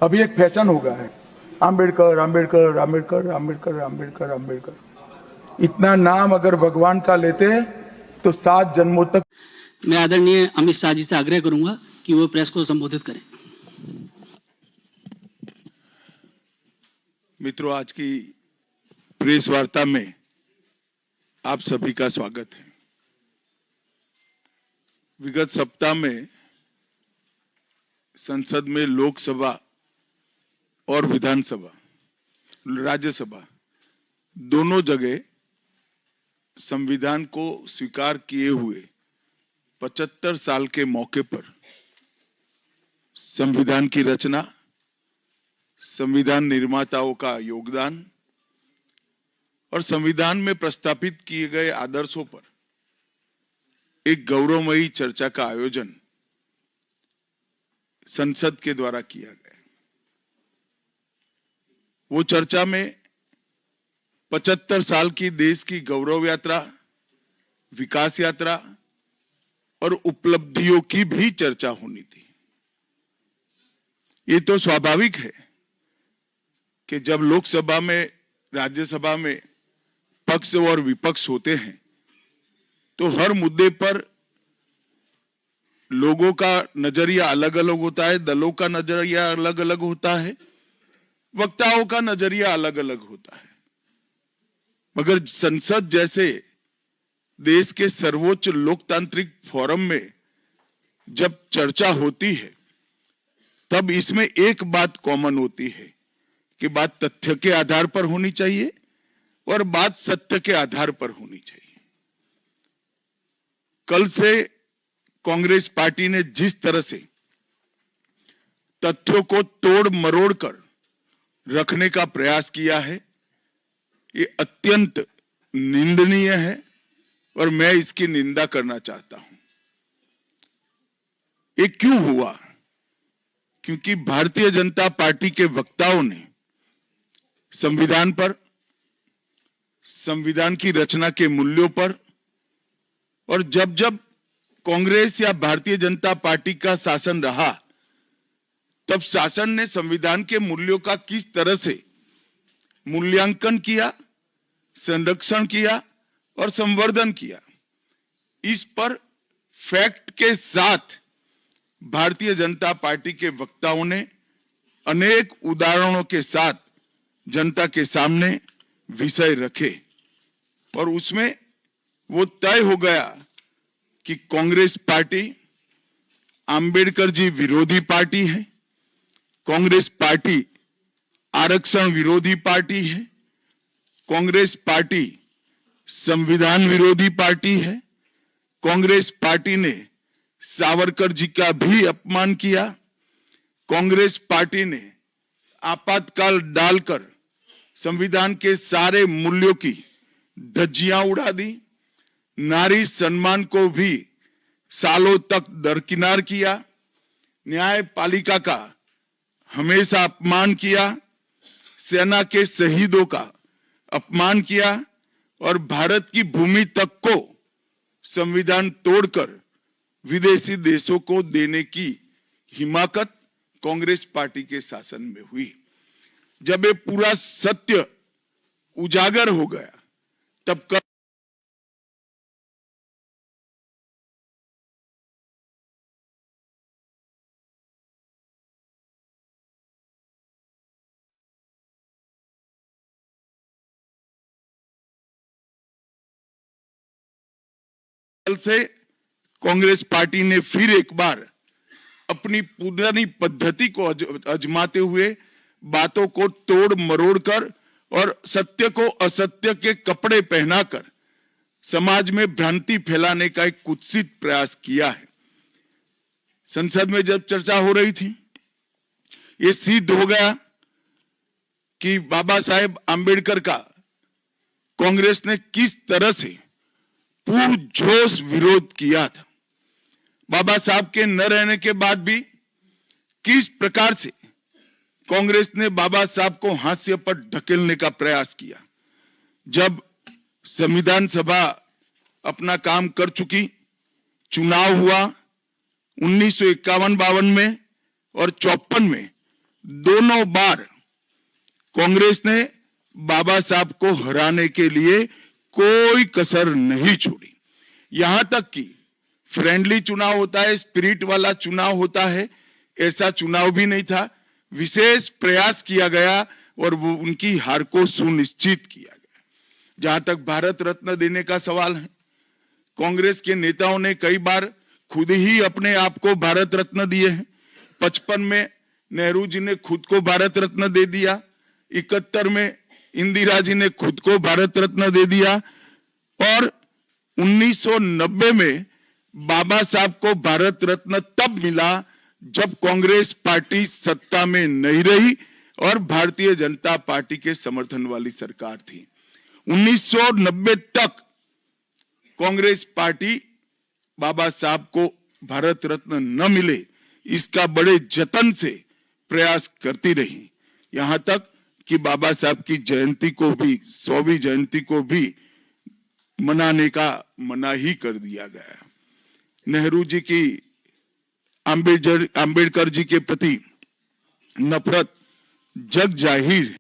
अभी एक फैशन हो गया है, आम्बेडकर आम्बेडकर आम्बेडकर आम्बेडकर आम्बेडकर आम्बेडकर। इतना नाम अगर भगवान का लेते तो 7 जन्मों तक। मैं आदरणीय अमित शाह जी से आग्रह करूंगा कि वो प्रेस को संबोधित करें। मित्रों, आज की प्रेस वार्ता में आप सभी का स्वागत है। विगत सप्ताह में संसद में लोकसभा और विधानसभा, राज्यसभा दोनों जगह संविधान को स्वीकार किए हुए 75 साल के मौके पर संविधान की रचना, संविधान निर्माताओं का योगदान और संविधान में प्रस्तावित किए गए आदर्शों पर एक गौरवमयी चर्चा का आयोजन संसद के द्वारा किया गया। वो चर्चा में 75 साल की देश की गौरव यात्रा, विकास यात्रा और उपलब्धियों की भी चर्चा होनी थी। ये तो स्वाभाविक है कि जब लोकसभा में, राज्यसभा में पक्ष और विपक्ष होते हैं तो हर मुद्दे पर लोगों का नजरिया अलग अलग होता है, दलों का नजरिया अलग अलग होता है, वक्ताओं का नजरिया अलग अलग होता है। मगर संसद जैसे देश के सर्वोच्च लोकतांत्रिक फोरम में जब चर्चा होती है तब इसमें एक बात कॉमन होती है कि बात तथ्य के आधार पर होनी चाहिए और बात सत्य के आधार पर होनी चाहिए। कल से कांग्रेस पार्टी ने जिस तरह से तथ्यों को तोड़ मरोड़ कर रखने का प्रयास किया है, ये अत्यंत निंदनीय है और मैं इसकी निंदा करना चाहता हूं। ये क्यों हुआ? क्योंकि भारतीय जनता पार्टी के वक्ताओं ने संविधान पर, संविधान की रचना के मूल्यों पर और जब जब कांग्रेस या भारतीय जनता पार्टी का शासन रहा तब शासन ने संविधान के मूल्यों का किस तरह से मूल्यांकन किया, संरक्षण किया और संवर्धन किया, इस पर फैक्ट के साथ भारतीय जनता पार्टी के वक्ताओं ने अनेक उदाहरणों के साथ जनता के सामने विषय रखे और उसमें वो तय हो गया कि कांग्रेस पार्टी आंबेडकर जी विरोधी पार्टी है, कांग्रेस पार्टी आरक्षण विरोधी पार्टी है, कांग्रेस पार्टी संविधान विरोधी पार्टी है, कांग्रेस पार्टी ने सावरकर जी का भी अपमान किया, कांग्रेस पार्टी ने आपातकाल डालकर संविधान के सारे मूल्यों की धज्जियां उड़ा दी, नारी सम्मान को भी सालों तक दरकिनार किया, न्यायपालिका का हमेशा अपमान किया, सेना के शहीदों का अपमान किया और भारत की भूमि तक को संविधान तोड़कर विदेशी देशों को देने की हिमाकत कांग्रेस पार्टी के शासन में हुई। जब ये पूरा सत्य उजागर हो गया तब कल से कांग्रेस पार्टी ने फिर एक बार अपनी पुरानी पद्धति को आजमाते हुए बातों को तोड़ मरोड़ कर और सत्य को असत्य के कपड़े पहनाकर समाज में भ्रांति फैलाने का एक कुत्सित प्रयास किया है। संसद में जब चर्चा हो रही थी, ये सिद्ध हो गया कि बाबा साहेब आंबेडकर का कांग्रेस ने किस तरह से पुरजोश विरोध किया था। बाबा साहब के न रहने के बाद भी किस प्रकार से कांग्रेस ने बाबा साहब को हाशिए पर ढकेलने का प्रयास किया। जब संविधान सभा अपना काम कर चुकी, चुनाव हुआ 1951-52 में और 54 में दोनों बार कांग्रेस ने बाबा साहब को हराने के लिए कोई कसर नहीं छोड़ी। यहां तक कि फ्रेंडली चुनाव होता है, स्पिरिट वाला चुनाव होता है, ऐसा चुनाव भी नहीं था। विशेष प्रयास किया गया और वो उनकी हार को सुनिश्चित किया गया। जहां तक भारत रत्न देने का सवाल है, कांग्रेस के नेताओं ने कई बार खुद ही अपने आप को भारत रत्न दिए हैं। 55 में नेहरू जी ने खुद को भारत रत्न दे दिया, 71 में इंदिरा जी ने खुद को भारत रत्न दे दिया और 1990 में बाबा साहब को भारत रत्न तब मिला जब कांग्रेस पार्टी सत्ता में नहीं रही और भारतीय जनता पार्टी के समर्थन वाली सरकार थी। 1990 तक कांग्रेस पार्टी बाबा साहब को भारत रत्न न मिले इसका बड़े जतन से प्रयास करती रही, यहां तक कि बाबा साहब की जयंती को भी 100वीं जयंती को भी मनाने का मना ही कर दिया गया। नेहरू जी की आंबेडकर जी के प्रति नफरत जग जाहिर है।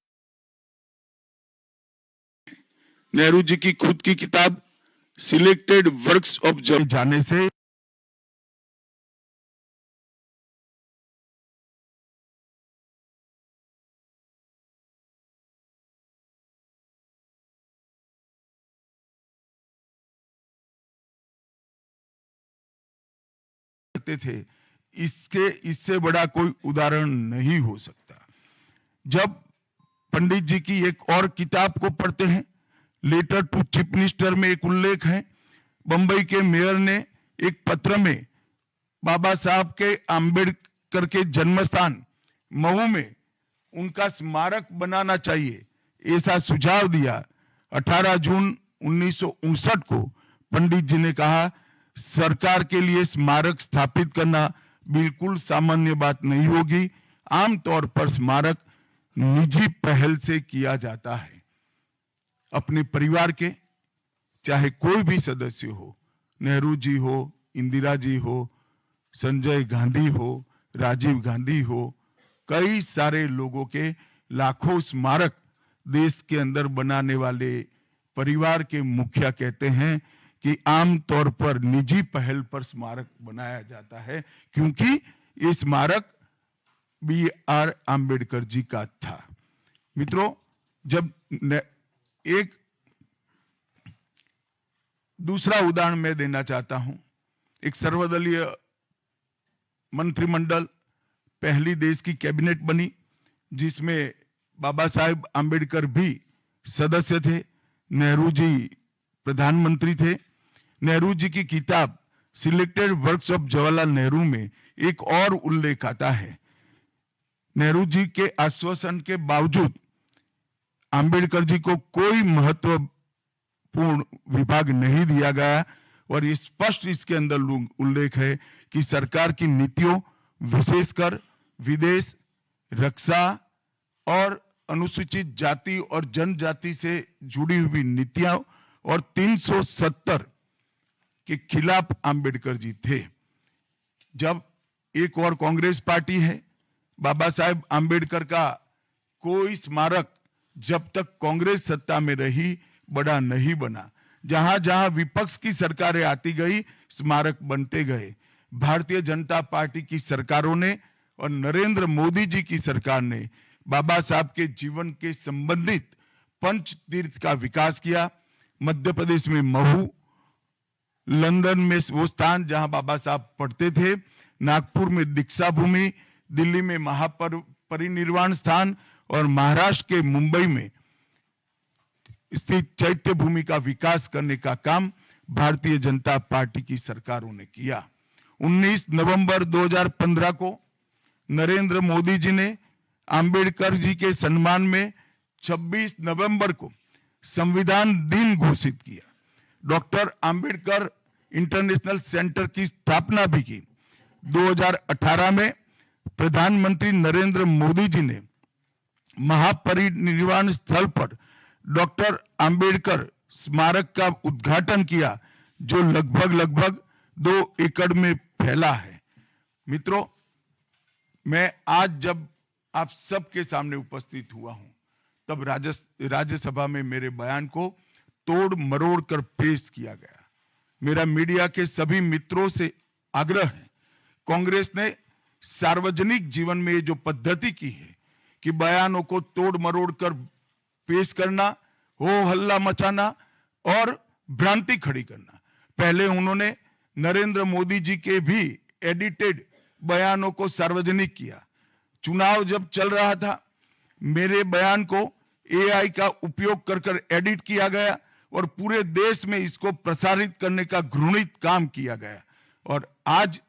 नेहरू जी की खुद की किताब सिलेक्टेड वर्क्स ऑफ जाने से थे, इससे बड़ा कोई उदाहरण नहीं हो सकता। जब पंडित जी की एक और किताब को पढ़ते हैं, लेटर टू चीफ मिनिस्टर में एक उल्लेख है, बंबई के मेयर ने एक पत्र में बाबा साहब के आंबेडकर के जन्मस्थान मऊ में उनका स्मारक बनाना चाहिए, ऐसा सुझाव दिया। 18 जून 1959 को पंडित जी ने कहा, सरकार के लिए स्मारक स्थापित करना बिल्कुल सामान्य बात नहीं होगी। आमतौर पर स्मारक निजी पहल से किया जाता है। अपने परिवार के चाहे कोई भी सदस्य हो, नेहरू जी हो, इंदिरा जी हो, संजय गांधी हो, राजीव गांधी हो, कई सारे लोगों के लाखों स्मारक देश के अंदर बनाने वाले परिवार के मुखिया कहते हैं कि आमतौर पर निजी पहल पर स्मारक बनाया जाता है, क्योंकि ये स्मारक B.R. आंबेडकर जी का था। मित्रों, जब एक दूसरा उदाहरण मैं देना चाहता हूं, एक सर्वदलीय मंत्रिमंडल, पहली देश की कैबिनेट बनी जिसमें बाबा साहेब आंबेडकर भी सदस्य थे, नेहरू जी प्रधानमंत्री थे। नेहरू जी की किताब selected works of Jawaharlal Nehru में एक और उल्लेख आता है। नेहरू जी के आश्वासन के बावजूद आंबेडकर जी को कोई महत्वपूर्ण विभाग नहीं दिया गया और ये स्पष्ट इसके अंदर उल्लेख है कि सरकार की नीतियों, विशेषकर विदेश, रक्षा और अनुसूचित जाति और जनजाति से जुड़ी हुई नीतियां और 370 के खिलाफ आंबेडकर जी थे। जब एक और कांग्रेस पार्टी है, बाबा साहेब आंबेडकर का कोई स्मारक जब तक कांग्रेस सत्ता में रही बड़ा नहीं बना। जहां जहां विपक्ष की सरकारें आती गई, स्मारक बनते गए। भारतीय जनता पार्टी की सरकारों ने और नरेंद्र मोदी जी की सरकार ने बाबा साहब के जीवन के संबंधित पंच तीर्थ का विकास किया। मध्य प्रदेश में महू, लंदन में वो स्थान जहां बाबा साहब पढ़ते थे, नागपुर में दीक्षा भूमि, दिल्ली में महापरिनिर्वाण स्थान और महाराष्ट्र के मुंबई में स्थित चैत्य भूमि का विकास करने का काम भारतीय जनता पार्टी की सरकारों ने किया। 19 नवंबर 2015 को नरेंद्र मोदी जी ने आंबेडकर जी के सम्मान में 26 नवंबर को संविधान दिन घोषित किया। डॉक्टर आंबेडकर इंटरनेशनल सेंटर की स्थापना भी की। 2018 में प्रधानमंत्री नरेंद्र मोदी जी ने महापरिनिर्वाण स्थल पर डॉक्टर आंबेडकर स्मारक का उद्घाटन किया, जो लगभग 2 एकड़ में फैला है। मित्रों, मैं आज जब आप सबके सामने उपस्थित हुआ हूं, तब राज्यसभा में मेरे बयान को तोड़ मरोड़ कर पेश किया गया। मेरा मीडिया के सभी मित्रों से आग्रह है, कांग्रेस ने सार्वजनिक जीवन में ये जो पद्धति की है कि बयानों को तोड़ मरोड़ कर पेश करना, हो हल्ला मचाना और भ्रांति खड़ी करना। पहले उन्होंने नरेंद्र मोदी जी के भी एडिटेड बयानों को सार्वजनिक किया। चुनाव जब चल रहा था, मेरे बयान को एआई का उपयोग कर एडिट किया गया और पूरे देश में इसको प्रसारित करने का घृणित काम किया गया। और आज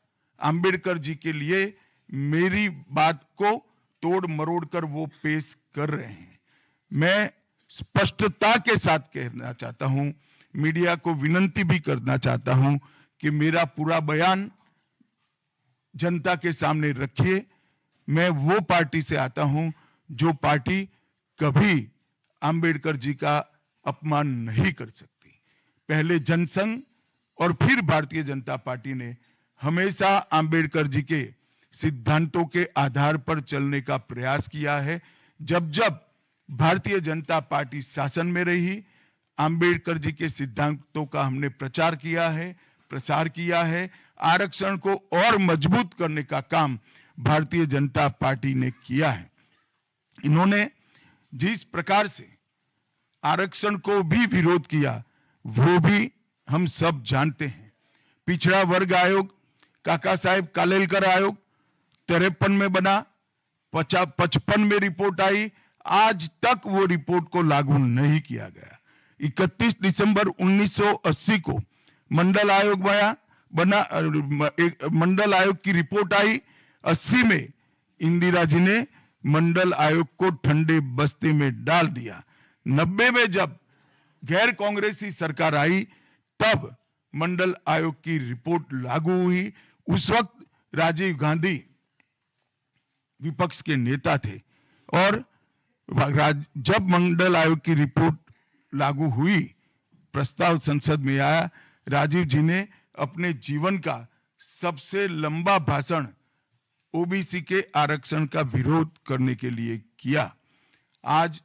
अंबेडकर जी के लिए मेरी बात को तोड़ मरोड़ कर वो पेश कर रहे हैं। मैं स्पष्टता के साथ कहना चाहता हूं, मीडिया को विनती भी करना चाहता हूं कि मेरा पूरा बयान जनता के सामने रखिए। मैं वो पार्टी से आता हूं जो पार्टी कभी अंबेडकर जी का अपमान नहीं कर सकती। पहले जनसंघ और फिर भारतीय जनता पार्टी ने हमेशा अंबेडकर जी के सिद्धांतों के आधार पर चलने का प्रयास किया है। जब जब भारतीय जनता पार्टी शासन में रही, अंबेडकर जी के सिद्धांतों का हमने प्रचार किया है। आरक्षण को और मजबूत करने का काम भारतीय जनता पार्टी ने किया है। इन्होंने जिस प्रकार से आरक्षण को भी विरोध किया, वो भी हम सब जानते हैं। पिछड़ा वर्ग आयोग, काका साहेब कालेलकर आयोग 53 में बना, 55 में रिपोर्ट आई, आज तक वो रिपोर्ट को लागू नहीं किया गया। 31 दिसंबर 1980 को मंडल आयोग बना, मंडल आयोग की रिपोर्ट आई। 80 में इंदिरा जी ने मंडल आयोग को ठंडे बस्ते में डाल दिया। 90 में जब गैर कांग्रेसी सरकार आई, तब मंडल आयोग की रिपोर्ट लागू हुई। उस वक्त राजीव गांधी विपक्ष के नेता थे और जब मंडल आयोग की रिपोर्ट लागू हुई, प्रस्ताव संसद में आया, राजीव जी ने अपने जीवन का सबसे लंबा भाषण ओबीसी के आरक्षण का विरोध करने के लिए किया। आज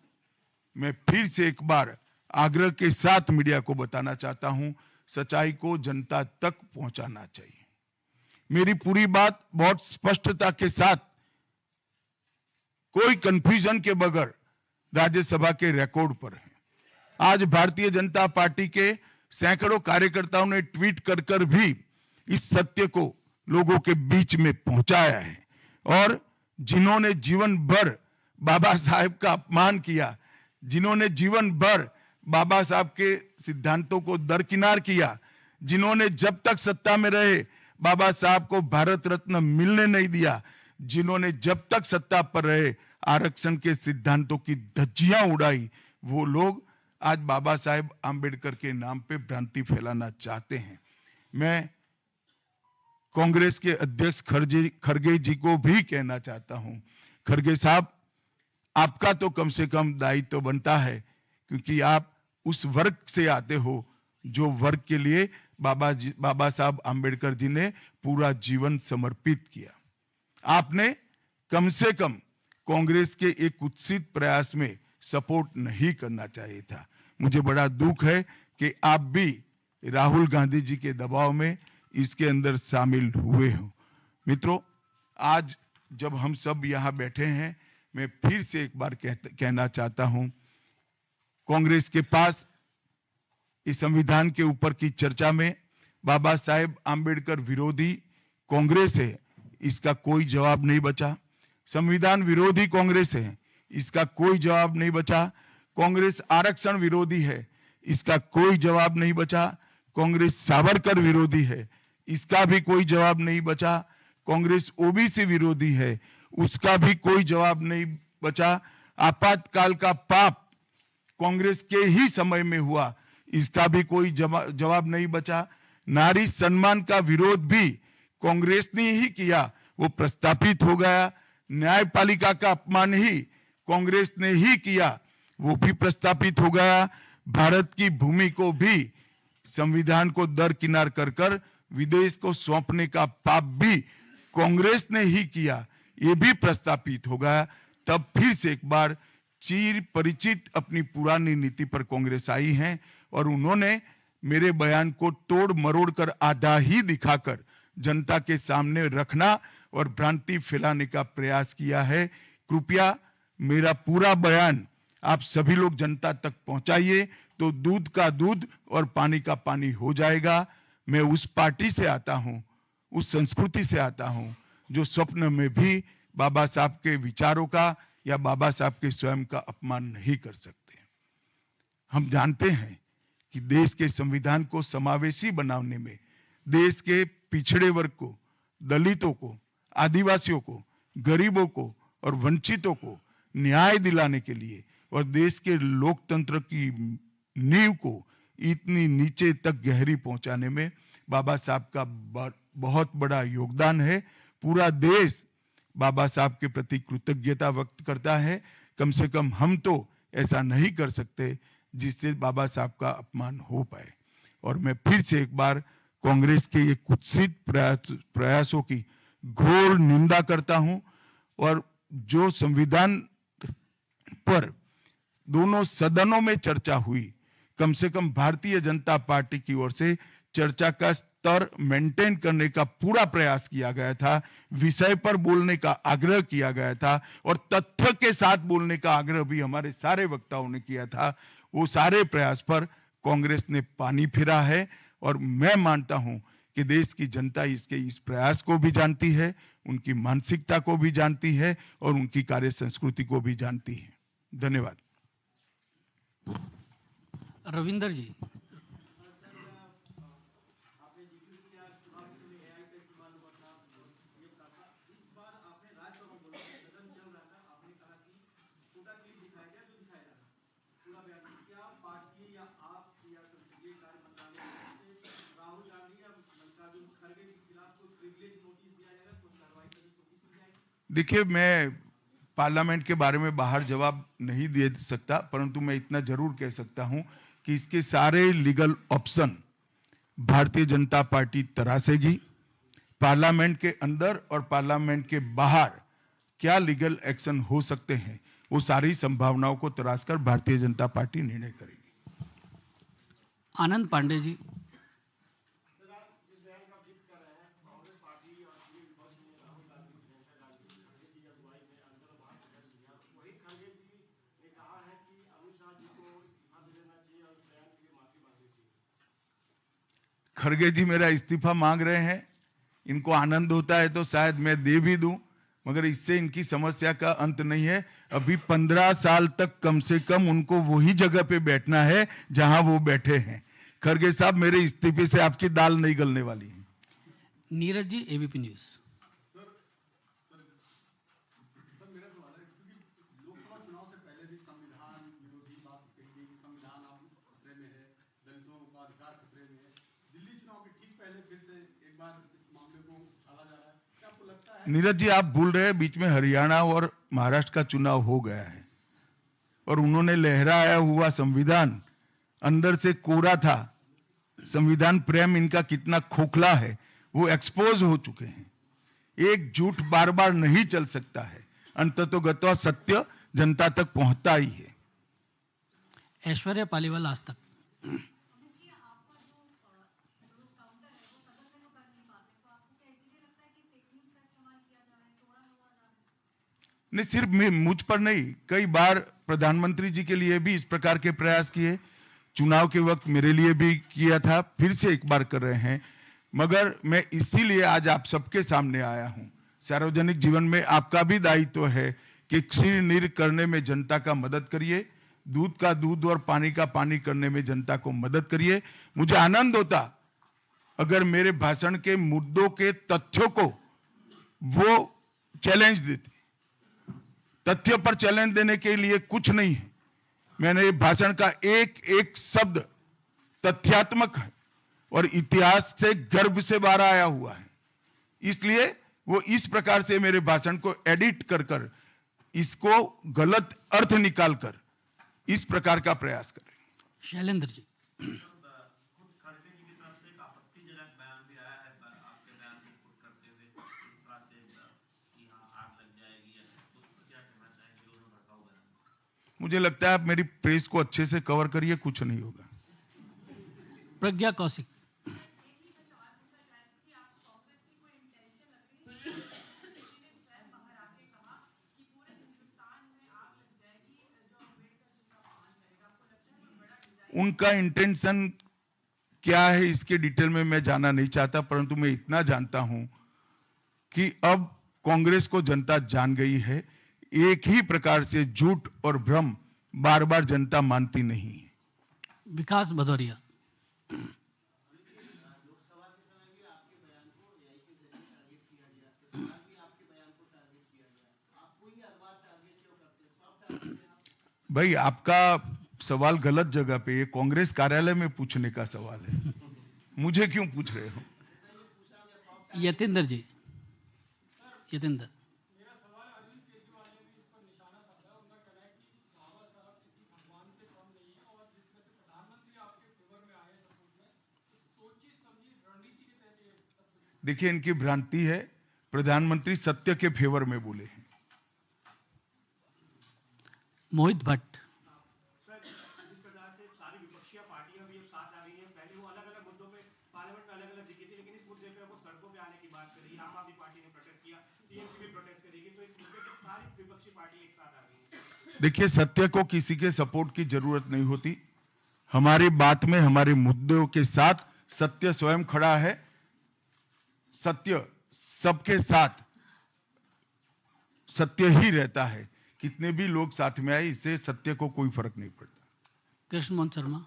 मैं फिर से एक बार आग्रह के साथ मीडिया को बताना चाहता हूं, सच्चाई को जनता तक पहुंचाना चाहिए। मेरी पूरी बात बहुत स्पष्टता के साथ, कोई कंफ्यूजन के बगैर राज्यसभा के रिकॉर्ड पर है। आज भारतीय जनता पार्टी के सैकड़ों कार्यकर्ताओं ने ट्वीट कर भी इस सत्य को लोगों के बीच में पहुंचाया है। और जिन्होंने जीवन भर बाबा साहेब का अपमान किया, जिन्होंने जीवन भर बाबा साहब के सिद्धांतों को दरकिनार किया, जिन्होंने जब तक सत्ता में रहे बाबा साहब को भारत रत्न मिलने नहीं दिया, जिन्होंने जब तक सत्ता पर रहे आरक्षण के सिद्धांतों की धज्जियां उड़ाई, वो लोग आज बाबा साहेब आंबेडकर के नाम पे भ्रांति फैलाना चाहते हैं। मैं कांग्रेस के अध्यक्ष खड़गे जी को भी कहना चाहता हूं, खड़गे साहब, आपका तो कम से कम दायित्व बनता है, क्योंकि आप उस वर्ग से आते हो जो वर्ग के लिए बाबा साहब आंबेडकर जी ने पूरा जीवन समर्पित किया। आपने कम से कम कांग्रेस के एक कुत्सित प्रयास में सपोर्ट नहीं करना चाहिए था। मुझे बड़ा दुख है कि आप भी राहुल गांधी जी के दबाव में इसके अंदर शामिल हुए हो। मित्रों, आज जब हम सब यहां बैठे हैं, मैं फिर से एक बार कहना चाहता हूं, कांग्रेस के पास इस संविधान के ऊपर की चर्चा में बाबा साहेब आंबेडकर विरोधी कांग्रेस है, इसका कोई जवाब नहीं बचा। संविधान विरोधी कांग्रेस है, इसका कोई जवाब नहीं बचा। कांग्रेस आरक्षण विरोधी है, इसका कोई जवाब नहीं बचा। कांग्रेस सावरकर विरोधी है, इसका भी कोई जवाब नहीं बचा। कांग्रेस ओबीसी विरोधी है, उसका भी कोई जवाब नहीं बचा। आपातकाल का पाप कांग्रेस के ही समय में हुआ, इसका भी कोई जवाब नहीं बचा। नारी सम्मान का विरोध भी कांग्रेस ने ही किया, वो प्रस्तापित हो गया। न्यायपालिका का अपमान ही कांग्रेस ने ही किया, वो भी प्रस्तापित हो गया। भारत की भूमि को भी संविधान को दरकिनार कर विदेश को सौंपने का पाप भी कांग्रेस ने ही किया, ये भी प्रस्तापित हो गया। तब फिर से एक बार चिर परिचित अपनी पुरानी नीति पर कांग्रेस आई है और उन्होंने मेरे बयान को तोड़ मरोड़ कर आधा ही दिखाकर जनता के सामने रखना और भ्रांति फैलाने का प्रयास किया है। कृपया मेरा पूरा बयान आप सभी लोग जनता तक पहुंचाइए तो दूध का दूध और पानी का पानी हो जाएगा। मैं उस पार्टी से आता हूं, उस संस्कृति से आता हूं जो स्वप्न में भी बाबा साहब के विचारों का या बाबा साहब के स्वयं का अपमान नहीं कर सकते। हम जानते हैं कि देश के संविधान को समावेशी बनाने में देश के पिछड़े वर्ग को, दलितों को, आदिवासियों को, गरीबों को और वंचितों को न्याय दिलाने के लिए और देश के लोकतंत्र की नींव को इतनी नीचे तक गहरी पहुंचाने में बाबा साहब का बहुत बड़ा योगदान है। पूरा देश बाबा साहब के प्रति कृतज्ञता व्यक्त करता है। कम से कम हम तो ऐसा नहीं कर सकते जिससे बाबा साहब का अपमान हो पाए। और मैं फिर से एक बार कांग्रेस के ये कुत्सित प्रयासों की घोर निंदा करता हूं और जो संविधान पर दोनों सदनों में चर्चा हुई, कम से कम भारतीय जनता पार्टी की ओर से चर्चा का स्तर मेंटेन करने का पूरा प्रयास किया गया था, विषय पर बोलने का आग्रह किया गया था और तथ्य के साथ बोलने का आग्रह भी हमारे सारे वक्ताओं ने किया था। वो सारे प्रयास पर कांग्रेस ने पानी फिरा है और मैं मानता हूं कि देश की जनता इसके इस प्रयास को भी जानती है, उनकी मानसिकता को भी जानती है और उनकी कार्य संस्कृति को भी जानती है। धन्यवाद। रविंदर जी। देखिए, मैं पार्लियामेंट के बारे में बाहर जवाब नहीं दे सकता, परंतु मैं इतना जरूर कह सकता हूं कि इसके सारे legal option Bharatiya Janata party तरासेगी। Parliament के अंदर और पार्लियामेंट के बाहर क्या लीगल एक्शन हो सकते हैं, वो सारी संभावनाओं को तराशकर भारतीय जनता पार्टी निर्णय करेगी। आनंद पांडे जी। खड़गे जी मेरा इस्तीफा मांग रहे हैं, इनको आनंद होता है तो शायद मैं दे भी दूं, मगर इससे इनकी समस्या का अंत नहीं है। अभी 15 साल तक कम से कम उनको वही जगह पे बैठना है जहां वो बैठे हैं। खड़गे साहब, मेरे इस्तीफे से आपकी दाल नहीं गलने वाली है। Neeraj ji, ABP news. नीरज जी, आप भूल रहे हैं बीच में हरियाणा और महाराष्ट्र का चुनाव हो गया है और उन्होंने लहराया हुआ संविधान अंदर से कोरा था। संविधान प्रेम इनका कितना खोखला है वो एक्सपोज हो चुके हैं। एक झूठ बार बार नहीं चल सकता है, अंततोगत्वा सत्य जनता तक पहुंचता ही है। ऐश्वर्या पालीवाल, आज तक। नहीं, सिर्फ मुझ पर नहीं, कई बार प्रधानमंत्री जी के लिए भी इस प्रकार के प्रयास किए, चुनाव के वक्त मेरे लिए भी किया था, फिर से एक बार कर रहे हैं। मगर मैं इसीलिए आज आप सबके सामने आया हूं। सार्वजनिक जीवन में आपका भी दायित्व है कि क्षीण नीर करने में जनता का मदद करिए, दूध का दूध और पानी का पानी करने में जनता को मदद करिए। मुझे आनंद होता अगर मेरे भाषण के मुद्दों के तथ्यों को वो चैलेंज देते। तथ्य पर चैलेंज देने के लिए कुछ नहीं है। मैंने भाषण का एक एक शब्द तथ्यात्मक है और इतिहास से गर्भ से बाहर आया हुआ है, इसलिए वो इस प्रकार से मेरे भाषण को एडिट कर कर इसको गलत अर्थ निकालकर इस प्रकार का प्रयास करें। शैलेंद्र जी। मुझे लगता है आप मेरी प्रेस को अच्छे से कवर करिए, कुछ नहीं होगा। प्रज्ञा कौशिक। उनका इंटेंशन क्या है इसके डिटेल में मैं जाना नहीं चाहता, परंतु मैं इतना जानता हूं कि अब कांग्रेस को जनता जान गई है। एक ही प्रकार से झूठ और भ्रम बार बार जनता मानती नहीं है। विकास भदौरिया। भाई आपका सवाल गलत जगह पे, ये कांग्रेस कार्यालय में पूछने का सवाल है, मुझे क्यों पूछ रहे हो? यतेंद्र जी, यतेंद्र। देखिए इनकी भ्रांति है, प्रधानमंत्री सत्य के फेवर में बोले हैं। मोहित भट्ट। देखिए सत्य को किसी के सपोर्ट की जरूरत नहीं होती। हमारी बात में, हमारे मुद्दों के साथ सत्य स्वयं खड़ा है। सत्य सबके साथ सत्य ही रहता है। कितने भी लोग साथ में आए, इससे सत्य को कोई फर्क नहीं पड़ता। कृष्ण मोहन शर्मा।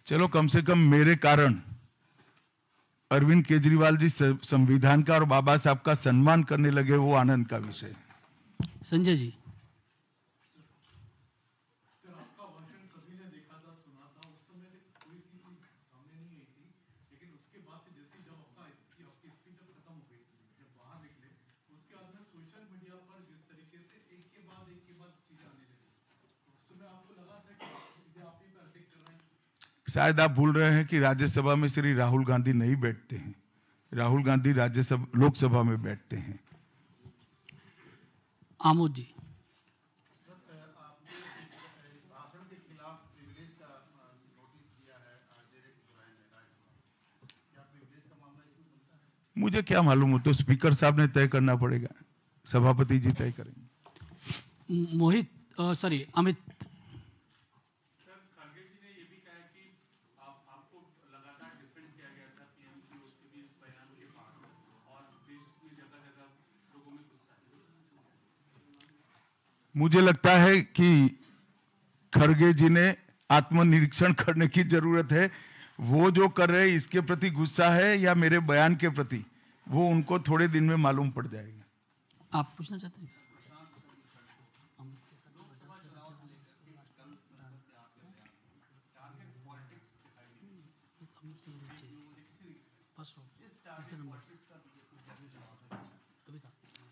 चलो कम से कम मेरे कारण अरविंद केजरीवाल जी संविधान का और बाबा साहब का सम्मान करने लगे, वो आनंद का विषय है। संजय जी। शायद आप भूल रहे हैं कि राज्यसभा में श्री राहुल गांधी नहीं बैठते हैं। राहुल गांधी राज्यसभा लोकसभा में बैठते हैं। आमोद जी। मुझे क्या मालूम, हो तो स्पीकर साहब ने तय करना पड़ेगा, सभापति जी तय करेंगे। मोहित अमित। मुझे लगता है कि खड़गे जी ने आत्मनिरीक्षण करने की जरूरत है। वो जो कर रहे हैं इसके प्रति गुस्सा है या मेरे बयान के प्रति, वो उनको थोड़े दिन में मालूम पड़ जाएगा। आप पूछना चाहते हैं?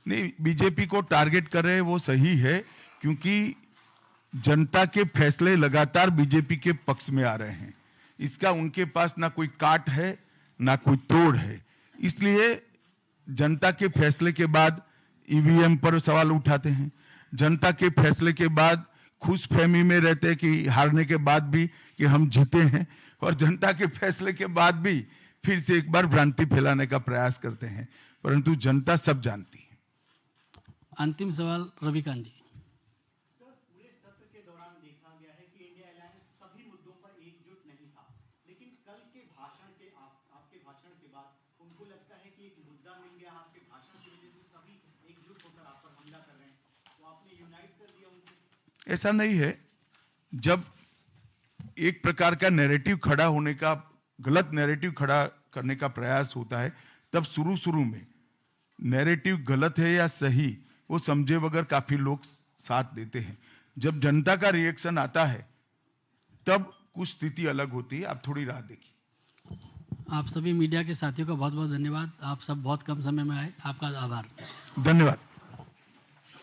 नहीं, बीजेपी को टारगेट कर रहे हैं वो सही है, क्योंकि जनता के फैसले लगातार बीजेपी के पक्ष में आ रहे हैं। इसका उनके पास ना कोई काट है ना कोई तोड़ है। इसलिए जनता के फैसले के बाद ईवीएम पर सवाल उठाते हैं। जनता के फैसले के बाद खुशफहमी में रहते हैं कि हारने के बाद भी कि हम जीते हैं, और जनता के फैसले के बाद भी फिर से एक बार भ्रांति फैलाने का प्रयास करते हैं, परंतु जनता सब जानती है। अंतिम सवाल रविकांत जी। सर, पूरे सत्र के दौरान देखा गया है कि इंडिया अलायंस सभी मुद्दों पर एकजुट नहीं था, लेकिन कल के भाषण के आपके भाषण के बाद उनको लगता है कि एक मुद्दा मिल गया, आपके भाषण की वजह से सभी एकजुट होकर आप पर हमला कर रहे हैं, तो आपने यूनाइट कर दिया उनको। ऐसा नहीं है। जब एक प्रकार का नैरेटिव खड़ा होने का, गलत नैरेटिव खड़ा करने का प्रयास होता है, तब शुरू में नैरेटिव गलत है या सही वो समझे बगैर काफी लोग साथ देते हैं। जब जनता का रिएक्शन आता है तब कुछ स्थिति अलग होती है। आप थोड़ी राह देखिए। आप सभी मीडिया के साथियों का बहुत बहुत धन्यवाद। आप सब बहुत कम समय में आए, आपका आभार। धन्यवाद।